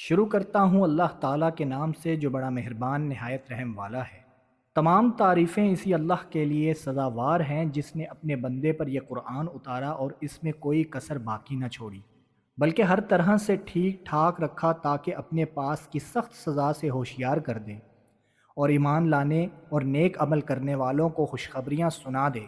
شروع کرتا ہوں اللہ تعالیٰ کے نام سے جو بڑا مہربان نہایت رحم والا ہے۔ تمام تعریفیں اسی اللہ کے لیے سزاوار ہیں جس نے اپنے بندے پر یہ قرآن اتارا اور اس میں کوئی کسر باقی نہ چھوڑی، بلکہ ہر طرح سے ٹھیک ٹھاک رکھا تاکہ اپنے پاس کی سخت سزا سے ہوشیار کر دے اور ایمان لانے اور نیک عمل کرنے والوں کو خوشخبریاں سنا دے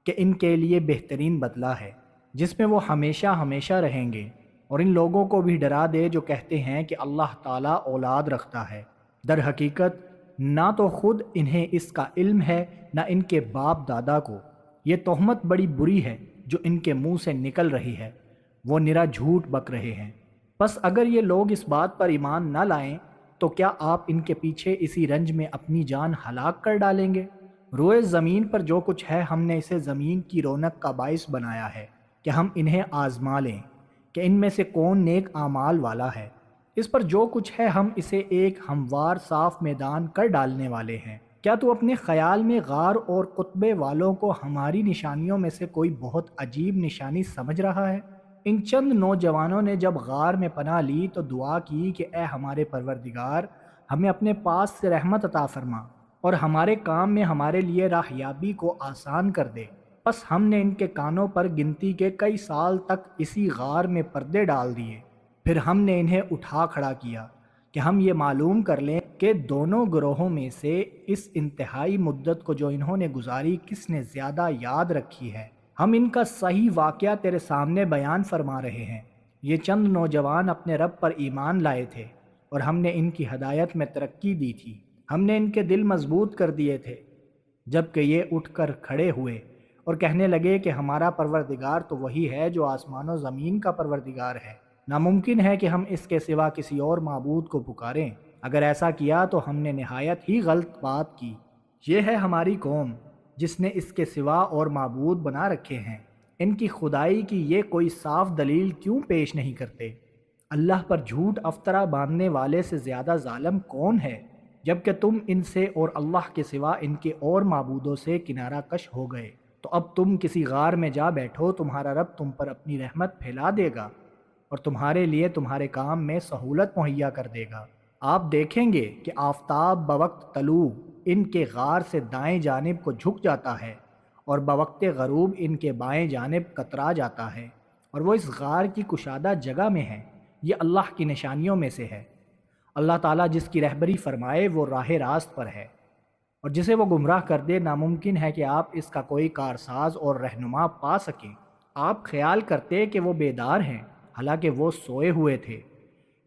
کہ ان کے لیے بہترین بدلہ ہے جس میں وہ ہمیشہ ہمیشہ رہیں گے، اور ان لوگوں کو بھی ڈرا دے جو کہتے ہیں کہ اللہ تعالیٰ اولاد رکھتا ہے۔ در حقیقت نہ تو خود انہیں اس کا علم ہے نہ ان کے باپ دادا کو۔ یہ تہمت بڑی بری ہے جو ان کے منہ سے نکل رہی ہے، وہ نرا جھوٹ بک رہے ہیں۔ پس اگر یہ لوگ اس بات پر ایمان نہ لائیں تو کیا آپ ان کے پیچھے اسی رنج میں اپنی جان ہلاک کر ڈالیں گے؟ روئے زمین پر جو کچھ ہے ہم نے اسے زمین کی رونق کا باعث بنایا ہے کہ ہم انہیں آزما لیں کہ ان میں سے کون نیک اعمال والا ہے۔ اس پر جو کچھ ہے ہم اسے ایک ہموار صاف میدان کر ڈالنے والے ہیں۔ کیا تو اپنے خیال میں غار اور قطبے والوں کو ہماری نشانیوں میں سے کوئی بہت عجیب نشانی سمجھ رہا ہے؟ ان چند نوجوانوں نے جب غار میں پناہ لی تو دعا کی کہ اے ہمارے پروردگار، ہمیں اپنے پاس سے رحمت عطا فرما اور ہمارے کام میں ہمارے لیے راہیابی کو آسان کر دے۔ بس ہم نے ان کے کانوں پر گنتی کے کئی سال تک اسی غار میں پردے ڈال دیے، پھر ہم نے انہیں اٹھا کھڑا کیا کہ ہم یہ معلوم کر لیں کہ دونوں گروہوں میں سے اس انتہائی مدت کو جو انہوں نے گزاری کس نے زیادہ یاد رکھی ہے۔ ہم ان کا صحیح واقعہ تیرے سامنے بیان فرما رہے ہیں۔ یہ چند نوجوان اپنے رب پر ایمان لائے تھے اور ہم نے ان کی ہدایت میں ترقی دی تھی۔ ہم نے ان کے دل مضبوط کر دیے تھے جبکہ یہ اٹھ کر کھڑے ہوئے اور کہنے لگے کہ ہمارا پروردگار تو وہی ہے جو آسمان و زمین کا پروردگار ہے، ناممکن ہے کہ ہم اس کے سوا کسی اور معبود کو پکاریں۔ اگر ایسا کیا تو ہم نے نہایت ہی غلط بات کی۔ یہ ہے ہماری قوم جس نے اس کے سوا اور معبود بنا رکھے ہیں، ان کی خدائی کی یہ کوئی صاف دلیل کیوں پیش نہیں کرتے؟ اللہ پر جھوٹ افطرا باندھنے والے سے زیادہ ظالم کون ہے؟ جبکہ تم ان سے اور اللہ کے سوا ان کے اور معبودوں سے کنارہ کش ہو گئے تو اب تم کسی غار میں جا بیٹھو، تمہارا رب تم پر اپنی رحمت پھیلا دے گا اور تمہارے لیے تمہارے کام میں سہولت مہیا کر دے گا۔ آپ دیکھیں گے کہ آفتاب بوقت طلوع ان کے غار سے دائیں جانب کو جھک جاتا ہے اور بوقت غروب ان کے بائیں جانب کترا جاتا ہے، اور وہ اس غار کی کشادہ جگہ میں ہے۔ یہ اللہ کی نشانیوں میں سے ہے۔ اللہ تعالیٰ جس کی رہبری فرمائے وہ راہ راست پر ہے، اور جسے وہ گمراہ کر دے ناممکن ہے کہ آپ اس کا کوئی کارساز اور رہنما پا سکیں۔ آپ خیال کرتے کہ وہ بیدار ہیں، حالانکہ وہ سوئے ہوئے تھے۔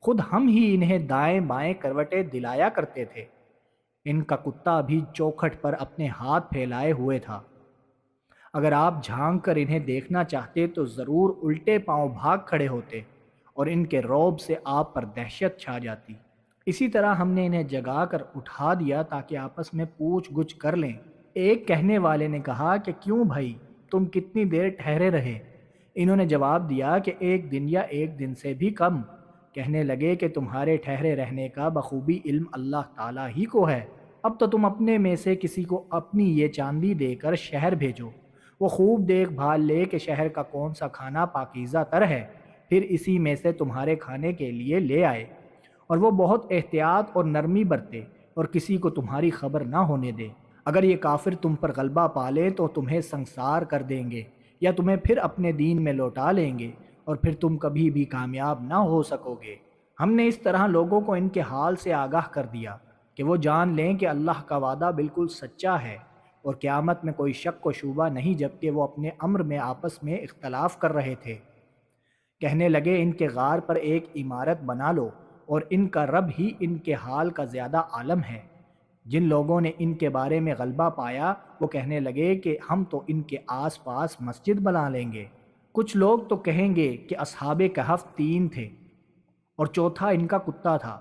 خود ہم ہی انہیں دائیں بائیں کروٹیں دلایا کرتے تھے۔ ان کا کتا بھی چوکھٹ پر اپنے ہاتھ پھیلائے ہوئے تھا۔ اگر آپ جھانک کر انہیں دیکھنا چاہتے تو ضرور الٹے پاؤں بھاگ کھڑے ہوتے اور ان کے رعب سے آپ پر دہشت چھا جاتی۔ اسی طرح ہم نے انہیں جگا کر اٹھا دیا تاکہ آپس میں پوچھ گچھ کر لیں۔ ایک کہنے والے نے کہا کہ کیوں بھائی، تم کتنی دیر ٹھہرے رہے؟ انہوں نے جواب دیا کہ ایک دن یا ایک دن سے بھی کم۔ کہنے لگے کہ تمہارے ٹھہرے رہنے کا بخوبی علم اللہ تعالیٰ ہی کو ہے۔ اب تو تم اپنے میں سے کسی کو اپنی یہ چاندی دے کر شہر بھیجو، وہ خوب دیکھ بھال لے کہ شہر کا کون سا کھانا پاکیزہ تر ہے، پھر اسی میں سے تمہارے کھانے کے لیے لے آئے، اور وہ بہت احتیاط اور نرمی برتے اور کسی کو تمہاری خبر نہ ہونے دے۔ اگر یہ کافر تم پر غلبہ پالے تو تمہیں سنسار کر دیں گے یا تمہیں پھر اپنے دین میں لوٹا لیں گے، اور پھر تم کبھی بھی کامیاب نہ ہو سکو گے۔ ہم نے اس طرح لوگوں کو ان کے حال سے آگاہ کر دیا کہ وہ جان لیں کہ اللہ کا وعدہ بالکل سچا ہے اور قیامت میں کوئی شک و شبہ نہیں، جبکہ وہ اپنے امر میں آپس میں اختلاف کر رہے تھے۔ کہنے لگے ان کے غار پر ایک عمارت بنا لو، اور ان کا رب ہی ان کے حال کا زیادہ عالم ہے۔ جن لوگوں نے ان کے بارے میں غلبہ پایا وہ کہنے لگے کہ ہم تو ان کے آس پاس مسجد بنا لیں گے۔ کچھ لوگ تو کہیں گے کہ اصحاب کہف 3 تھے اور چوتھا ان کا کتا تھا،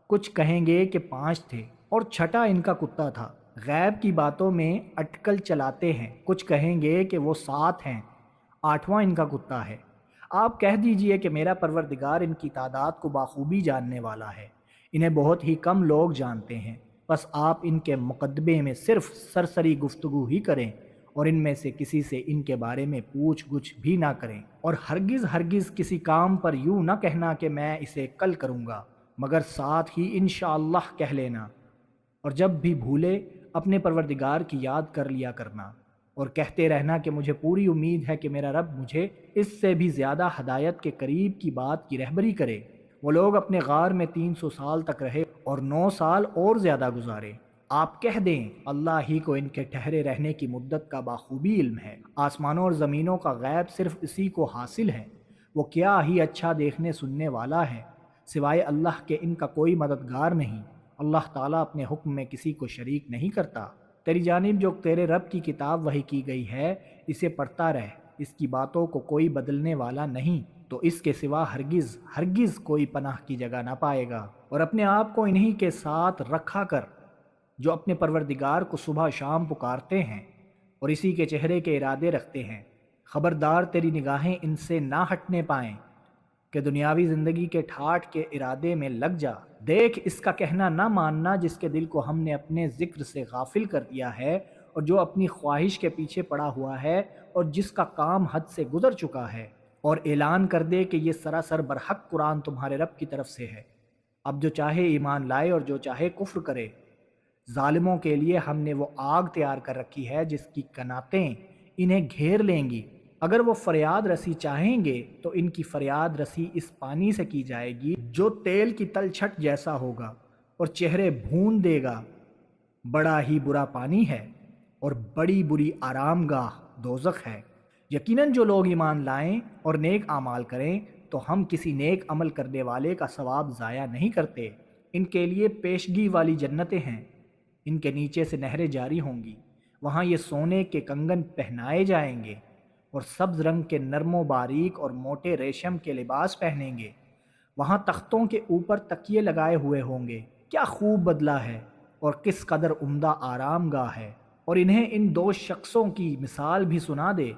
کچھ کہیں گے کہ 5 تھے اور چھٹا ان کا کتا تھا۔ غیب کی باتوں میں اٹکل چلاتے ہیں، کچھ کہیں گے کہ وہ 7 ہیں، 8واں ان کا کتا ہے۔ آپ کہہ دیجئے کہ میرا پروردگار ان کی تعداد کو بخوبی جاننے والا ہے، انہیں بہت ہی کم لوگ جانتے ہیں۔ بس آپ ان کے مقدمے میں صرف سرسری گفتگو ہی کریں اور ان میں سے کسی سے ان کے بارے میں پوچھ گچھ بھی نہ کریں، اور ہرگز ہرگز کسی کام پر یوں نہ کہنا کہ میں اسے کل کروں گا، مگر ساتھ ہی انشاءاللہ کہہ لینا، اور جب بھی بھولے اپنے پروردگار کی یاد کر لیا کرنا، اور کہتے رہنا کہ مجھے پوری امید ہے کہ میرا رب مجھے اس سے بھی زیادہ ہدایت کے قریب کی بات کی رہبری کرے۔ وہ لوگ اپنے غار میں 300 سال تک رہے اور 9 سال اور زیادہ گزارے۔ آپ کہہ دیں اللہ ہی کو ان کے ٹھہرے رہنے کی مدت کا بخوبی علم ہے، آسمانوں اور زمینوں کا غیب صرف اسی کو حاصل ہے، وہ کیا ہی اچھا دیکھنے سننے والا ہے، سوائے اللہ کے ان کا کوئی مددگار نہیں، اللہ تعالیٰ اپنے حکم میں کسی کو شریک نہیں کرتا۔ تیری جانب جو تیرے رب کی کتاب وحی کی گئی ہے اسے پڑھتا رہ، اس کی باتوں کو کوئی بدلنے والا نہیں، تو اس کے سوا ہرگز ہرگز کوئی پناہ کی جگہ نہ پائے گا، اور اپنے آپ کو انہی کے ساتھ رکھا کر جو اپنے پروردگار کو صبح شام پکارتے ہیں اور اسی کے چہرے کے ارادے رکھتے ہیں۔ خبردار تیری نگاہیں ان سے نہ ہٹنے پائیں کہ دنیاوی زندگی کے ٹھاٹھ کے ارادے میں لگ جا۔ دیکھ اس کا کہنا نہ ماننا جس کے دل کو ہم نے اپنے ذکر سے غافل کر دیا ہے، اور جو اپنی خواہش کے پیچھے پڑا ہوا ہے، اور جس کا کام حد سے گزر چکا ہے، اور اعلان کر دے کہ یہ سراسر برحق قرآن تمہارے رب کی طرف سے ہے۔ اب جو چاہے ایمان لائے اور جو چاہے کفر کرے۔ ظالموں کے لیے ہم نے وہ آگ تیار کر رکھی ہے جس کی کناتیں انہیں گھیر لیں گی۔ اگر وہ فریاد رسی چاہیں گے تو ان کی فریاد رسی اس پانی سے کی جائے گی جو تیل کی تلچھٹ جیسا ہوگا اور چہرے بھون دے گا۔ بڑا ہی برا پانی ہے اور بڑی بری آرام گاہ دوزخ ہے۔ یقیناً جو لوگ ایمان لائیں اور نیک اعمال کریں تو ہم کسی نیک عمل کرنے والے کا ثواب ضائع نہیں کرتے۔ ان کے لیے پیشگی والی جنتیں ہیں، ان کے نیچے سے نہریں جاری ہوں گی، وہاں یہ سونے کے کنگن پہنائے جائیں گے اور سبز رنگ کے نرم و باریک اور موٹے ریشم کے لباس پہنیں گے، وہاں تختوں کے اوپر تکیے لگائے ہوئے ہوں گے۔ کیا خوب بدلہ ہے اور کس قدر عمدہ آرام گاہ ہے۔ اور انہیں ان دو شخصوں کی مثال بھی سنا دے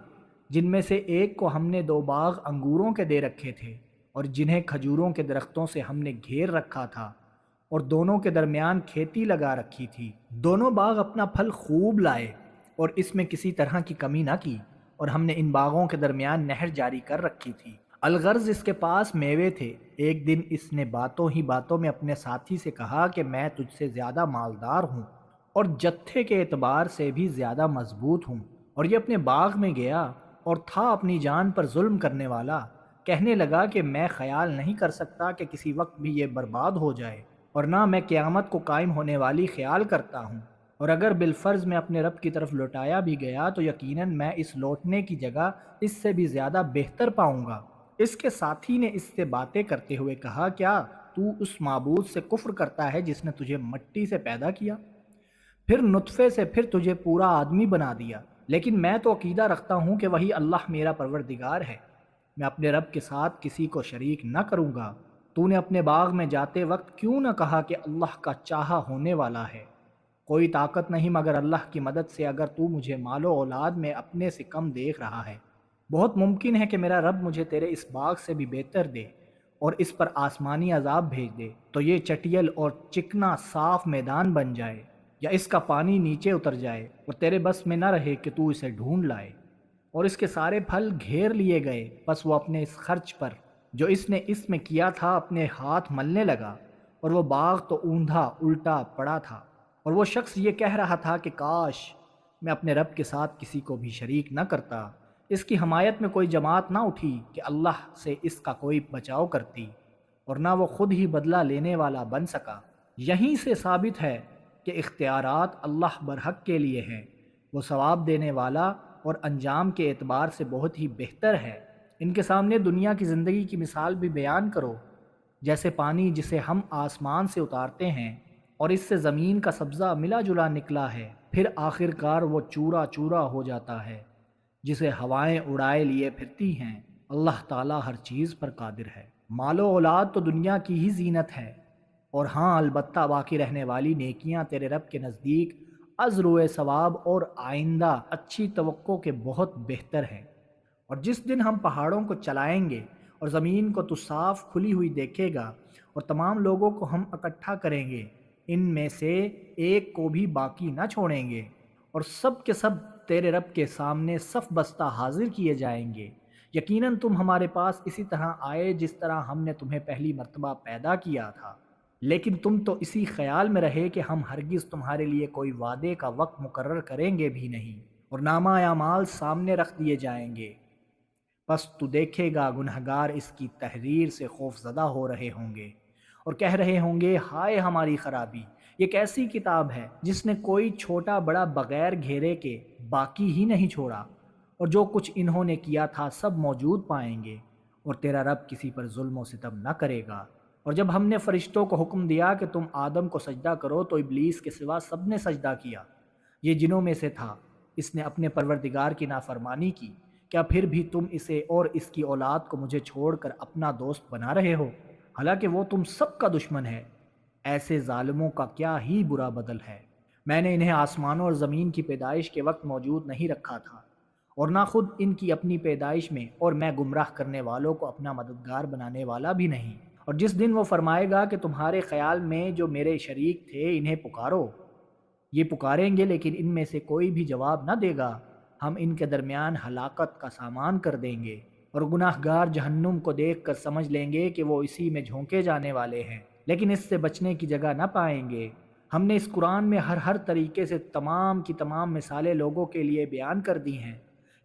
جن میں سے ایک کو ہم نے 2 باغ انگوروں کے دے رکھے تھے اور جنہیں کھجوروں کے درختوں سے ہم نے گھیر رکھا تھا، اور دونوں کے درمیان کھیتی لگا رکھی تھی۔ دونوں باغ اپنا پھل خوب لائے اور اس میں کسی طرح کی کمی نہ کی، اور ہم نے ان باغوں کے درمیان نہر جاری کر رکھی تھی۔ الغرض اس کے پاس میوے تھے۔ ایک دن اس نے باتوں ہی باتوں میں اپنے ساتھی سے کہا کہ میں تجھ سے زیادہ مالدار ہوں اور جتھے کے اعتبار سے بھی زیادہ مضبوط ہوں۔ اور یہ اپنے باغ میں گیا اور تھا اپنی جان پر ظلم کرنے والا، کہنے لگا کہ میں خیال نہیں کر سکتا کہ کسی وقت بھی یہ برباد ہو جائے، اور نہ میں قیامت کو قائم ہونے والی خیال کرتا ہوں، اور اگر بالفرض میں اپنے رب کی طرف لوٹایا بھی گیا تو یقیناً میں اس لوٹنے کی جگہ اس سے بھی زیادہ بہتر پاؤں گا۔ اس کے ساتھی نے اس سے باتیں کرتے ہوئے کہا، کیا تو اس معبود سے کفر کرتا ہے جس نے تجھے مٹی سے پیدا کیا، پھر نطفے سے، پھر تجھے پورا آدمی بنا دیا؟ لیکن میں تو عقیدہ رکھتا ہوں کہ وہی اللہ میرا پروردگار ہے، میں اپنے رب کے ساتھ کسی کو شریک نہ کروں گا۔ تو نے اپنے باغ میں جاتے وقت کیوں نہ کہا کہ اللہ کا چاہا ہونے والا ہے؟ کوئی طاقت نہیں مگر اللہ کی مدد سے، اگر تو مجھے مال و اولاد میں اپنے سے کم دیکھ رہا ہے۔ بہت ممکن ہے کہ میرا رب مجھے تیرے اس باغ سے بھی بہتر دے اور اس پر آسمانی عذاب بھیج دے، تو یہ چٹیل اور چکنا صاف میدان بن جائے، یا اس کا پانی نیچے اتر جائے اور تیرے بس میں نہ رہے کہ تو اسے ڈھونڈ لائے۔ اور اس کے سارے پھل گھیر لیے گئے، پس وہ اپنے اس خرچ پر جو اس نے اس میں کیا تھا اپنے ہاتھ ملنے لگا، اور وہ باغ تو اوندھا الٹا پڑا تھا، اور وہ شخص یہ کہہ رہا تھا کہ کاش میں اپنے رب کے ساتھ کسی کو بھی شریک نہ کرتا۔ اس کی حمایت میں کوئی جماعت نہ اٹھی کہ اللہ سے اس کا کوئی بچاؤ کرتی، اور نہ وہ خود ہی بدلہ لینے والا بن سکا۔ یہیں سے ثابت ہے کہ اختیارات اللہ برحق کے لیے ہیں، وہ ثواب دینے والا اور انجام کے اعتبار سے بہت ہی بہتر ہے۔ ان کے سامنے دنیا کی زندگی کی مثال بھی بیان کرو، جیسے پانی جسے ہم آسمان سے اتارتے ہیں اور اس سے زمین کا سبزہ ملا جلا نکلا ہے، پھر آخر کار وہ چورا چورا ہو جاتا ہے، جسے ہوائیں اڑائے لیے پھرتی ہیں۔ اللہ تعالیٰ ہر چیز پر قادر ہے۔ مال و اولاد تو دنیا کی ہی زینت ہے، اور ہاں البتہ باقی رہنے والی نیکیاں تیرے رب کے نزدیک از روئے ثواب اور آئندہ اچھی توقع کے بہت بہتر ہیں۔ اور جس دن ہم پہاڑوں کو چلائیں گے اور زمین کو تو صاف کھلی ہوئی دیکھے گا، اور تمام لوگوں کو ہم اکٹھا کریں گے، ان میں سے ایک کو بھی باقی نہ چھوڑیں گے، اور سب کے سب تیرے رب کے سامنے صف بستہ حاضر کیے جائیں گے۔ یقیناً تم ہمارے پاس اسی طرح آئے جس طرح ہم نے تمہیں پہلی مرتبہ پیدا کیا تھا، لیکن تم تو اسی خیال میں رہے کہ ہم ہرگز تمہارے لیے کوئی وعدے کا وقت مقرر کریں گے بھی نہیں، اور نامہ اعمال سامنے رکھ دیے جائیں گے۔ پس تو دیکھے گا گنہگار اس کی تحریر سے خوف زدہ ہو رہے ہوں گے اور کہہ رہے ہوں گے، ہائے ہماری خرابی، یہ کیسی کتاب ہے جس نے کوئی چھوٹا بڑا بغیر گھیرے کے باقی ہی نہیں چھوڑا، اور جو کچھ انہوں نے کیا تھا سب موجود پائیں گے، اور تیرا رب کسی پر ظلم و ستم نہ کرے گا۔ اور جب ہم نے فرشتوں کو حکم دیا کہ تم آدم کو سجدہ کرو تو ابلیس کے سوا سب نے سجدہ کیا، یہ جنوں میں سے تھا، اس نے اپنے پروردگار کی نافرمانی کی، کیا پھر بھی تم اسے اور اس کی اولاد کو مجھے چھوڑ کر اپنا دوست بنا رہے ہو، حالانکہ وہ تم سب کا دشمن ہے؟ ایسے ظالموں کا کیا ہی برا بدل ہے۔ میں نے انہیں آسمانوں اور زمین کی پیدائش کے وقت موجود نہیں رکھا تھا، اور نہ خود ان کی اپنی پیدائش میں، اور میں گمراہ کرنے والوں کو اپنا مددگار بنانے والا بھی نہیں۔ اور جس دن وہ فرمائے گا کہ تمہارے خیال میں جو میرے شریک تھے انہیں پکارو، یہ پکاریں گے لیکن ان میں سے کوئی بھی جواب نہ دے گا، ہم ان کے درمیان ہلاکت کا سامان کر دیں گے، اور گناہ گار جہنم کو دیکھ کر سمجھ لیں گے کہ وہ اسی میں جھونکے جانے والے ہیں، لیکن اس سے بچنے کی جگہ نہ پائیں گے۔ ہم نے اس قرآن میں ہر طریقے سے تمام کی تمام مثالیں لوگوں کے لیے بیان کر دی ہیں،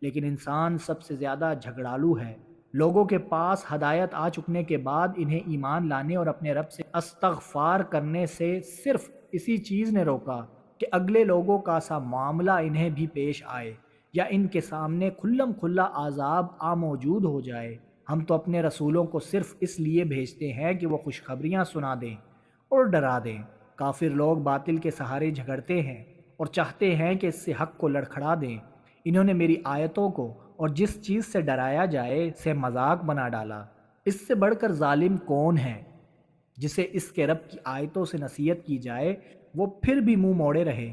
لیکن انسان سب سے زیادہ جھگڑالو ہے۔ لوگوں کے پاس ہدایت آ چکنے کے بعد انہیں ایمان لانے اور اپنے رب سے استغفار کرنے سے صرف اسی چیز نے روکا کہ اگلے لوگوں کا سا معاملہ انہیں بھی پیش آئے، یا ان کے سامنے کھلم کھلا عذاب موجود ہو جائے۔ ہم تو اپنے رسولوں کو صرف اس لیے بھیجتے ہیں کہ وہ خوشخبریاں سنا دیں اور ڈرا دیں۔ کافر لوگ باطل کے سہارے جھگڑتے ہیں اور چاہتے ہیں کہ اس سے حق کو لڑکھڑا دیں۔ انہوں نے میری آیتوں کو اور جس چیز سے ڈرایا جائے سے مذاق بنا ڈالا۔ اس سے بڑھ کر ظالم کون ہے جسے اس کے رب کی آیتوں سے نصیحت کی جائے وہ پھر بھی منہ موڑے رہے،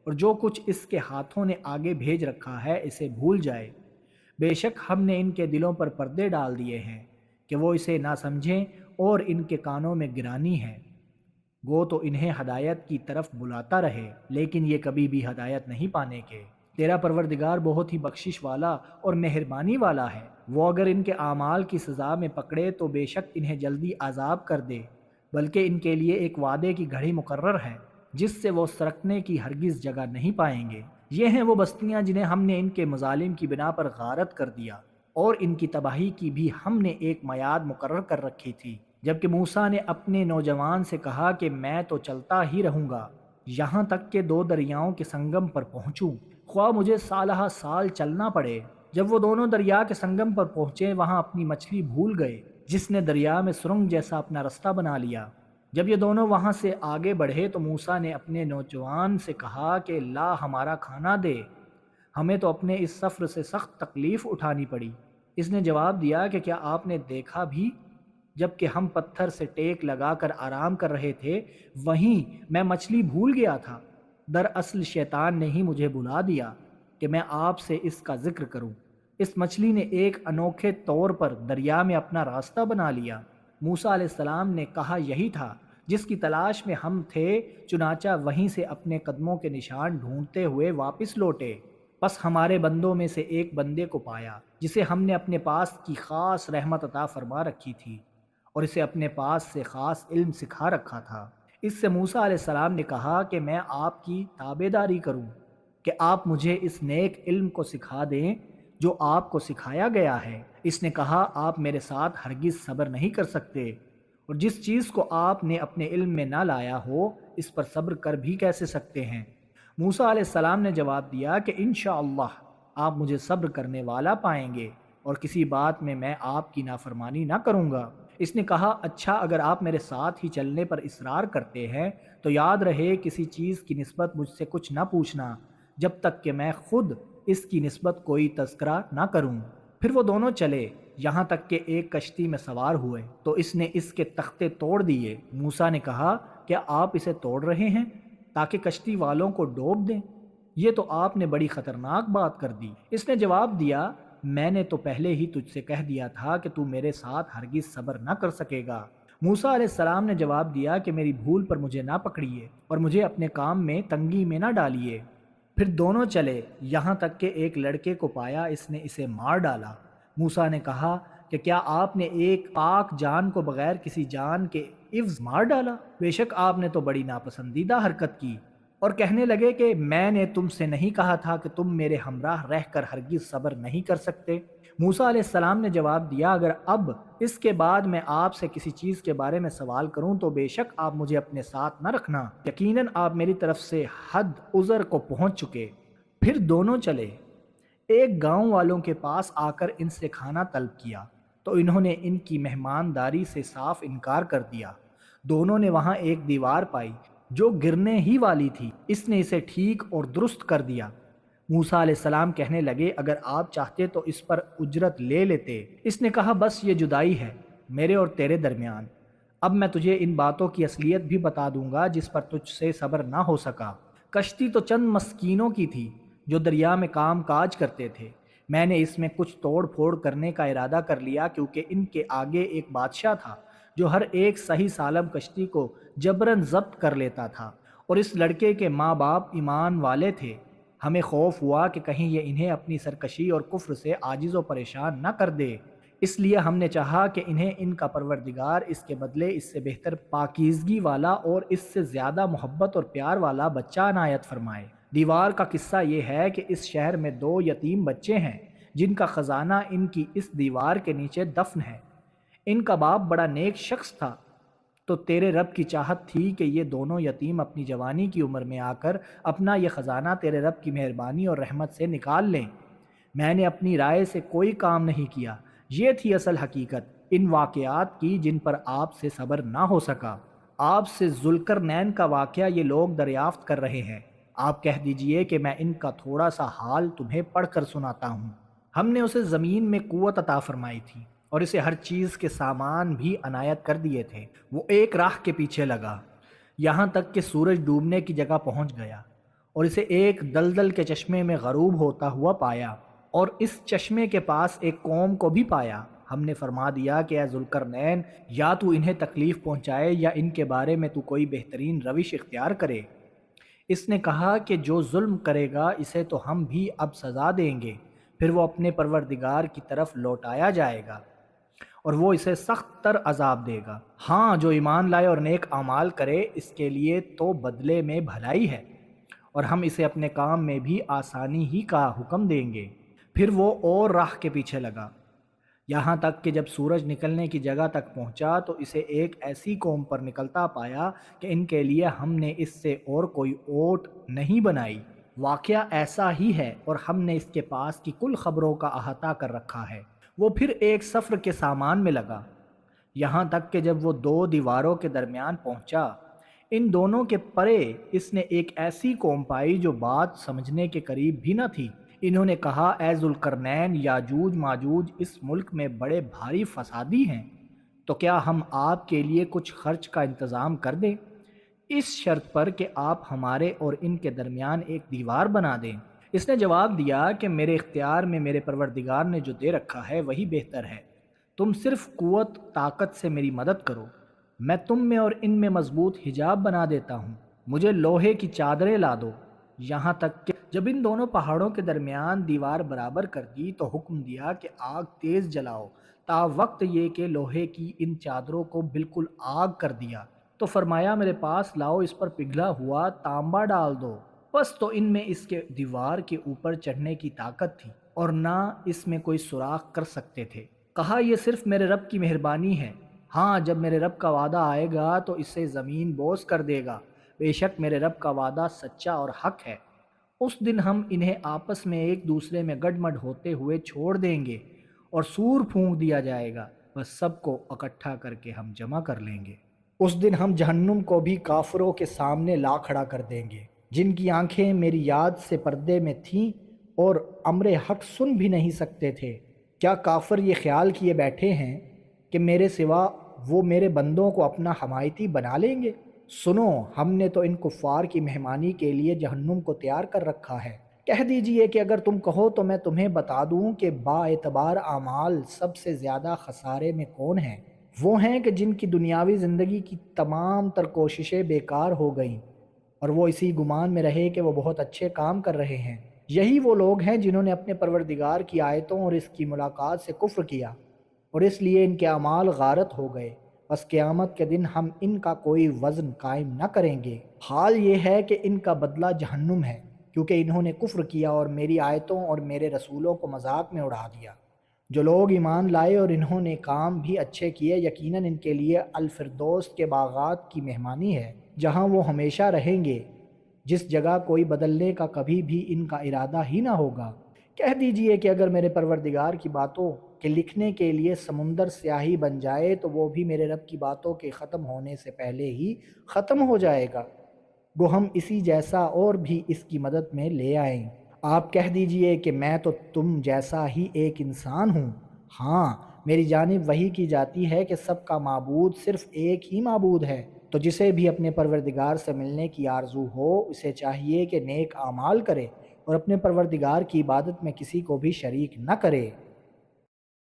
اور جو کچھ اس کے ہاتھوں نے آگے بھیج رکھا ہے اسے بھول جائے۔ بے شک ہم نے ان کے دلوں پر پردے ڈال دیے ہیں کہ وہ اسے نہ سمجھیں، اور ان کے کانوں میں گرانی ہے، گو تو انہیں ہدایت کی طرف بلاتا رہے، لیکن یہ کبھی بھی ہدایت نہیں پانے کے۔ تیرا پروردگار بہت ہی بخشش والا اور مہربانی والا ہے، وہ اگر ان کے اعمال کی سزا میں پکڑے تو بے شک انہیں جلدی عذاب کر دے، بلکہ ان کے لیے ایک وعدے کی گھڑی مقرر ہے جس سے وہ سرکنے کی ہرگز جگہ نہیں پائیں گے۔ یہ ہیں وہ بستیاں جنہیں ہم نے ان کے مظالم کی بنا پر غارت کر دیا، اور ان کی تباہی کی بھی ہم نے ایک میعاد مقرر کر رکھی تھی۔ جبکہ موسیٰ نے اپنے نوجوان سے کہا کہ میں تو چلتا ہی رہوں گا یہاں تک کہ دو دریاؤں کے سنگم پر پہنچوں، خواہ مجھے سالہ سال چلنا پڑے۔ جب وہ دونوں دریا کے سنگم پر پہنچے وہاں اپنی مچھلی بھول گئے، جس نے دریا میں سرنگ جیسا اپنا رستہ بنا لیا۔ جب یہ دونوں وہاں سے آگے بڑھے تو موسیٰ نے اپنے نوجوان سے کہا کہ لا ہمارا کھانا دے، ہمیں تو اپنے اس سفر سے سخت تکلیف اٹھانی پڑی۔ اس نے جواب دیا کہ کیا آپ نے دیکھا بھی جب کہ ہم پتھر سے ٹیک لگا کر آرام کر رہے تھے وہیں میں مچھلی بھول گیا تھا۔ دراصل شیطان نے ہی مجھے بلا دیا کہ میں آپ سے اس کا ذکر کروں۔ اس مچھلی نے ایک انوکھے طور پر دریا میں اپنا راستہ بنا لیا۔ موسیٰ علیہ السلام نے کہا یہی تھا جس کی تلاش میں ہم تھے، چنانچہ وہیں سے اپنے قدموں کے نشان ڈھونڈتے ہوئے واپس لوٹے۔ بس ہمارے بندوں میں سے ایک بندے کو پایا جسے ہم نے اپنے پاس کی خاص رحمت عطا فرما رکھی تھی، اور اسے اپنے پاس سے خاص علم سکھا رکھا تھا۔ اس سے موسیٰ علیہ السلام نے کہا کہ میں آپ کی تابعداری کروں کہ آپ مجھے اس نیک علم کو سکھا دیں جو آپ کو سکھایا گیا ہے۔ اس نے کہا آپ میرے ساتھ ہرگز صبر نہیں کر سکتے، اور جس چیز کو آپ نے اپنے علم میں نہ لایا ہو اس پر صبر کر بھی کیسے سکتے ہیں؟ موسیٰ علیہ السلام نے جواب دیا کہ انشاءاللہ آپ مجھے صبر کرنے والا پائیں گے، اور کسی بات میں آپ کی نافرمانی نہ کروں گا۔ اس نے کہا اچھا اگر آپ میرے ساتھ ہی چلنے پر اصرار کرتے ہیں تو یاد رہے کسی چیز کی نسبت مجھ سے کچھ نہ پوچھنا جب تک کہ میں خود اس کی نسبت کوئی تذکرہ نہ کروں۔ پھر وہ دونوں چلے یہاں تک کہ ایک کشتی میں سوار ہوئے تو اس نے اس کے تختے توڑ دیے۔ موسیٰ نے کہا کیا آپ اسے توڑ رہے ہیں تاکہ کشتی والوں کو ڈوب دیں؟ یہ تو آپ نے بڑی خطرناک بات کر دی۔ اس نے جواب دیا میں نے تو پہلے ہی تجھ سے کہہ دیا تھا کہ تو میرے ساتھ ہرگز صبر نہ کر سکے گا۔ موسیٰ علیہ السلام نے جواب دیا کہ میری بھول پر مجھے نہ پکڑیے اور مجھے اپنے کام میں تنگی میں نہ ڈالیے۔ پھر دونوں چلے یہاں تک کہ ایک لڑکے کو پایا، اس نے اسے مار ڈالا۔ موسیٰ نے کہا کہ کیا آپ نے ایک پاک جان کو بغیر کسی جان کے عوض مار ڈالا؟ بے شک آپ نے تو بڑی ناپسندیدہ حرکت کی۔ اور کہنے لگے کہ میں نے تم سے نہیں کہا تھا کہ تم میرے ہمراہ رہ کر ہرگز صبر نہیں کر سکتے؟ موسیٰ علیہ السلام نے جواب دیا، اگر اب اس کے بعد میں آپ سے کسی چیز کے بارے میں سوال کروں تو بے شک آپ مجھے اپنے ساتھ نہ رکھنا، یقیناً آپ میری طرف سے حد عذر کو پہنچ چکے۔ پھر دونوں چلے، ایک گاؤں والوں کے پاس آ کر ان سے کھانا طلب کیا تو انہوں نے ان کی مہمانداری سے صاف انکار کر دیا۔ دونوں نے وہاں ایک دیوار پائی جو گرنے ہی والی تھی، اس نے اسے ٹھیک اور درست کر دیا۔ موسیٰ علیہ السلام کہنے لگے، اگر آپ چاہتے تو اس پر اجرت لے لیتے۔ اس نے کہا، بس یہ جدائی ہے میرے اور تیرے درمیان، اب میں تجھے ان باتوں کی اصلیت بھی بتا دوں گا جس پر تجھ سے صبر نہ ہو سکا۔ کشتی تو چند مسکینوں کی تھی جو دریا میں کام کاج کرتے تھے، میں نے اس میں کچھ توڑ پھوڑ کرنے کا ارادہ کر لیا کیونکہ ان کے آگے ایک بادشاہ تھا جو ہر ایک صحیح سالم کشتی کو جبراً ضبط کر لیتا تھا، اور اس لڑکے کے ماں باپ ایمان والے تھے۔ ہمیں خوف ہوا کہ کہیں یہ انہیں اپنی سرکشی اور کفر سے عاجز و پریشان نہ کر دے، اس لیے ہم نے چاہا کہ انہیں ان کا پروردگار اس کے بدلے اس سے بہتر پاکیزگی والا اور اس سے زیادہ محبت اور پیار والا بچہ عنایت فرمائے۔ دیوار کا قصہ یہ ہے کہ اس شہر میں 2 یتیم بچے ہیں جن کا خزانہ ان کی اس دیوار کے نیچے دفن ہے۔ ان کا باپ بڑا نیک شخص تھا، تو تیرے رب کی چاہت تھی کہ یہ دونوں یتیم اپنی جوانی کی عمر میں آ کر اپنا یہ خزانہ تیرے رب کی مہربانی اور رحمت سے نکال لیں۔ میں نے اپنی رائے سے کوئی کام نہیں کیا، یہ تھی اصل حقیقت ان واقعات کی جن پر آپ سے صبر نہ ہو سکا۔ آپ سے ذوالقرنین کا واقعہ یہ لوگ دریافت کر رہے ہیں، آپ کہہ دیجئے کہ میں ان کا تھوڑا سا حال تمہیں پڑھ کر سناتا ہوں۔ ہم نے اسے زمین میں قوت عطا فرمائی تھی اور اسے ہر چیز کے سامان بھی عنایت کر دیے تھے۔ وہ ایک راہ کے پیچھے لگا یہاں تک کہ سورج ڈوبنے کی جگہ پہنچ گیا، اور اسے ایک دلدل کے چشمے میں غروب ہوتا ہوا پایا، اور اس چشمے کے پاس ایک قوم کو بھی پایا۔ ہم نے فرما دیا کہ اے ذوالقرنین، یا تو انہیں تکلیف پہنچائے یا ان کے بارے میں تو کوئی بہترین روش اختیار کرے۔ اس نے کہا کہ جو ظلم کرے گا اسے تو ہم بھی اب سزا دیں گے، پھر وہ اپنے پروردگار کی طرف لوٹایا جائے گا اور وہ اسے سخت تر عذاب دے گا۔ ہاں، جو ایمان لائے اور نیک اعمال کرے اس کے لیے تو بدلے میں بھلائی ہے، اور ہم اسے اپنے کام میں بھی آسانی ہی کا حکم دیں گے۔ پھر وہ اور راہ کے پیچھے لگا یہاں تک کہ جب سورج نکلنے کی جگہ تک پہنچا تو اسے ایک ایسی قوم پر نکلتا پایا کہ ان کے لیے ہم نے اس سے اور کوئی اوٹ نہیں بنائی۔ واقعہ ایسا ہی ہے اور ہم نے اس کے پاس کی کل خبروں کا احاطہ کر رکھا ہے۔ وہ پھر ایک سفر کے سامان میں لگا یہاں تک کہ جب وہ 2 دیواروں کے درمیان پہنچا، ان دونوں کے پرے اس نے ایک ایسی قوم پائی جو بات سمجھنے کے قریب بھی نہ تھی۔ انہوں نے کہا، اے ذوالقرنین، یاجوج ماجوج اس ملک میں بڑے بھاری فسادی ہیں، تو کیا ہم آپ کے لیے کچھ خرچ کا انتظام کر دیں، اس شرط پر کہ آپ ہمارے اور ان کے درمیان ایک دیوار بنا دیں؟ اس نے جواب دیا کہ میرے اختیار میں میرے پروردگار نے جو دے رکھا ہے وہی بہتر ہے، تم صرف قوت طاقت سے میری مدد کرو، میں تم میں اور ان میں مضبوط حجاب بنا دیتا ہوں، مجھے لوہے کی چادریں لا دو۔ یہاں تک کہ جب ان دونوں پہاڑوں کے درمیان دیوار برابر کر دی تو حکم دیا کہ آگ تیز جلاؤ، تا وقت یہ کہ لوہے کی ان چادروں کو بالکل آگ کر دیا، تو فرمایا میرے پاس لاؤ، اس پر پگھلا ہوا تانبا ڈال دو۔ بس تو ان میں اس کے دیوار کے اوپر چڑھنے کی طاقت تھی اور نہ اس میں کوئی سوراخ کر سکتے تھے۔ کہا، یہ صرف میرے رب کی مہربانی ہے، ہاں جب میرے رب کا وعدہ آئے گا تو اسے زمین بوس کر دے گا، بے شک میرے رب کا وعدہ سچا اور حق ہے۔ اس دن ہم انہیں آپس میں ایک دوسرے میں گڈمڈ ہوتے ہوئے چھوڑ دیں گے اور سور پھونک دیا جائے گا، بس سب کو اکٹھا کر کے ہم جمع کر لیں گے۔ اس دن ہم جہنم کو بھی کافروں کے سامنے لا کھڑا کر دیں گے، جن کی آنکھیں میری یاد سے پردے میں تھیں اور امر حق سن بھی نہیں سکتے تھے۔ کیا کافر یہ خیال کیے بیٹھے ہیں کہ میرے سوا وہ میرے بندوں کو اپنا حمایتی بنا لیں گے؟ سنو، ہم نے تو ان کفار کی مہمانی کے لیے جہنم کو تیار کر رکھا ہے۔ کہہ دیجئے کہ اگر تم کہو تو میں تمہیں بتا دوں کہ با اعتبار اعمال سب سے زیادہ خسارے میں کون ہیں۔ وہ ہیں کہ جن کی دنیاوی زندگی کی تمام تر کوششیں بیکار ہو گئیں اور وہ اسی گمان میں رہے کہ وہ بہت اچھے کام کر رہے ہیں۔ یہی وہ لوگ ہیں جنہوں نے اپنے پروردگار کی آیتوں اور اس کی ملاقات سے کفر کیا، اور اس لیے ان کے اعمال غارت ہو گئے، بس قیامت کے دن ہم ان کا کوئی وزن قائم نہ کریں گے۔ حال یہ ہے کہ ان کا بدلہ جہنم ہے، کیونکہ انہوں نے کفر کیا اور میری آیتوں اور میرے رسولوں کو مذاق میں اڑا دیا۔ جو لوگ ایمان لائے اور انہوں نے کام بھی اچھے کیے، یقیناً ان کے لیے الفردوس کے باغات کی مہمانی ہے، جہاں وہ ہمیشہ رہیں گے، جس جگہ کوئی بدلنے کا کبھی بھی ان کا ارادہ ہی نہ ہوگا۔ کہہ دیجئے کہ اگر میرے پروردگار کی باتوں کے لکھنے کے لیے سمندر سیاہی بن جائے تو وہ بھی میرے رب کی باتوں کے ختم ہونے سے پہلے ہی ختم ہو جائے گا، گو ہم اسی جیسا اور بھی اس کی مدد میں لے آئیں۔ آپ کہہ دیجئے کہ میں تو تم جیسا ہی ایک انسان ہوں۔ ہاں، میری جانب وحی کی جاتی ہے کہ سب کا معبود صرف ایک ہی معبود ہے، تو جسے بھی اپنے پروردگار سے ملنے کی آرزو ہو، اسے چاہیے کہ نیک اعمال کرے اور اپنے پروردگار کی عبادت میں کسی کو بھی شریک نہ کرے۔